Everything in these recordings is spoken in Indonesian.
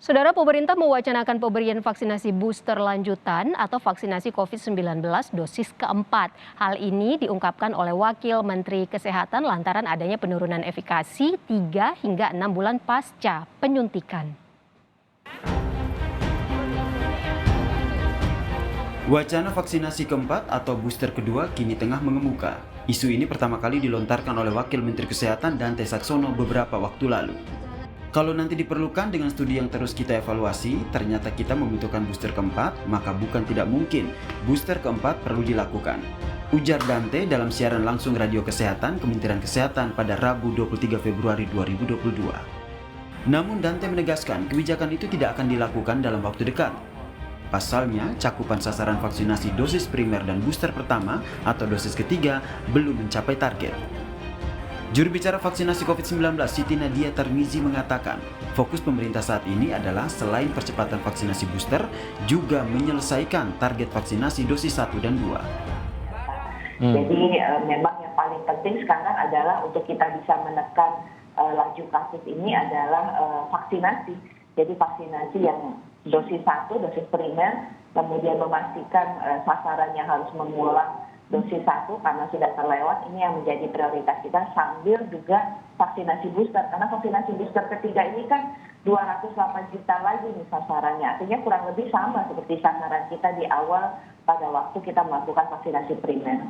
Saudara, pemerintah mewacanakan pemberian vaksinasi booster lanjutan atau vaksinasi COVID-19 dosis keempat. Hal ini diungkapkan oleh Wakil Menteri Kesehatan lantaran adanya penurunan efikasi 3 hingga 6 bulan pasca penyuntikan. Wacana vaksinasi keempat atau booster kedua kini tengah mengemuka. Isu ini pertama kali dilontarkan oleh Wakil Menteri Kesehatan Dante Saxono beberapa waktu lalu. Kalau nanti diperlukan dengan studi yang terus kita evaluasi, ternyata kita membutuhkan booster keempat, maka bukan tidak mungkin booster keempat perlu dilakukan. Ujar Dante dalam siaran langsung Radio Kesehatan Kementerian Kesehatan pada Rabu 23 Februari 2022. Namun Dante menegaskan kebijakan itu tidak akan dilakukan dalam waktu dekat. Pasalnya, cakupan sasaran vaksinasi dosis primer dan booster pertama atau dosis ketiga belum mencapai target. Juru bicara vaksinasi COVID-19 Siti Nadia Tarmizi mengatakan, fokus pemerintah saat ini adalah selain percepatan vaksinasi booster, juga menyelesaikan target vaksinasi dosis 1 dan 2. Jadi memang yang paling penting sekarang adalah untuk kita bisa menekan laju kasus ini adalah vaksinasi. Jadi vaksinasi yang dosis 1, dosis primer, kemudian memastikan sasarannya harus mengulang dosis 1 karena sudah terlewat, ini yang menjadi prioritas kita sambil juga vaksinasi booster. Karena vaksinasi booster ketiga ini kan 208 juta lagi nih sasarannya. Artinya kurang lebih sama seperti sasaran kita di awal pada waktu kita melakukan vaksinasi primer.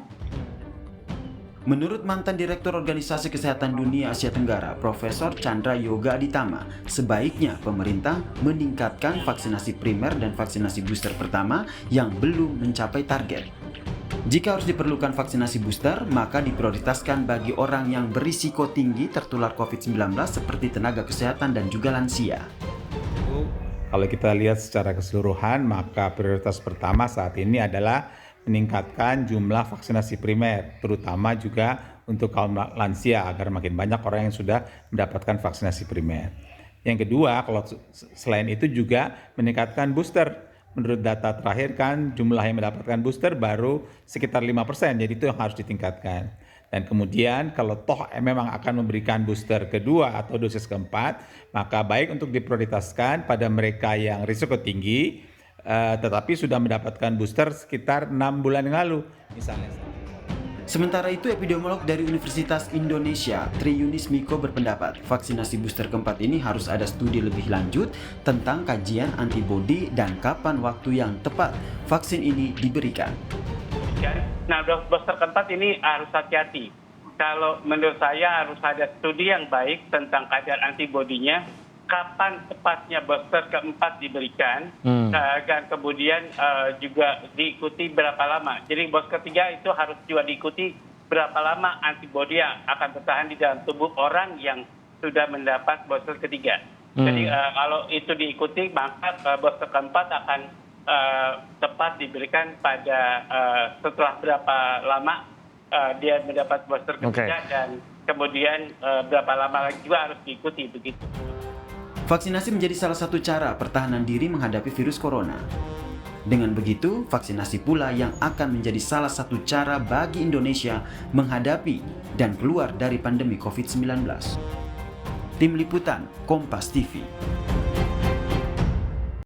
Menurut mantan Direktur Organisasi Kesehatan Dunia Asia Tenggara, Profesor Chandra Yoga Aditama, sebaiknya pemerintah meningkatkan vaksinasi primer dan vaksinasi booster pertama yang belum mencapai target. Jika harus diperlukan vaksinasi booster, maka diprioritaskan bagi orang yang berisiko tinggi tertular COVID-19 seperti tenaga kesehatan dan juga lansia. Kalau kita lihat secara keseluruhan, maka prioritas pertama saat ini adalah meningkatkan jumlah vaksinasi primer, terutama juga untuk kaum lansia agar makin banyak orang yang sudah mendapatkan vaksinasi primer. Yang kedua, kalau selain itu juga meningkatkan booster. Menurut data terakhir kan jumlah yang mendapatkan booster baru sekitar 5%, jadi itu yang harus ditingkatkan. Dan kemudian kalau toh memang akan memberikan booster kedua atau dosis keempat, maka baik untuk diprioritaskan pada mereka yang risiko tinggi, tetapi sudah mendapatkan booster sekitar 6 bulan yang lalu misalnya. Sementara itu, epidemiolog dari Universitas Indonesia, Tri Yunis Miko berpendapat vaksinasi booster keempat ini harus ada studi lebih lanjut tentang kajian antibodi dan kapan waktu yang tepat vaksin ini diberikan. Nah, booster keempat ini harus hati-hati. Kalau menurut saya harus ada studi yang baik tentang kadar antibodinya, kapan tepatnya booster keempat diberikan, dan kemudian juga diikuti berapa lama. Jadi booster ketiga itu harus juga diikuti berapa lama antibodi yang akan bertahan di dalam tubuh orang yang sudah mendapat booster ketiga. Jadi kalau itu diikuti, maka booster keempat akan tepat diberikan pada setelah berapa lama dia mendapat booster ketiga, dan kemudian berapa lama lagi juga harus diikuti begitu. Vaksinasi menjadi salah satu cara pertahanan diri menghadapi virus corona. Dengan begitu, vaksinasi pula yang akan menjadi salah satu cara bagi Indonesia menghadapi dan keluar dari pandemi COVID-19. Tim Liputan, Kompas TV.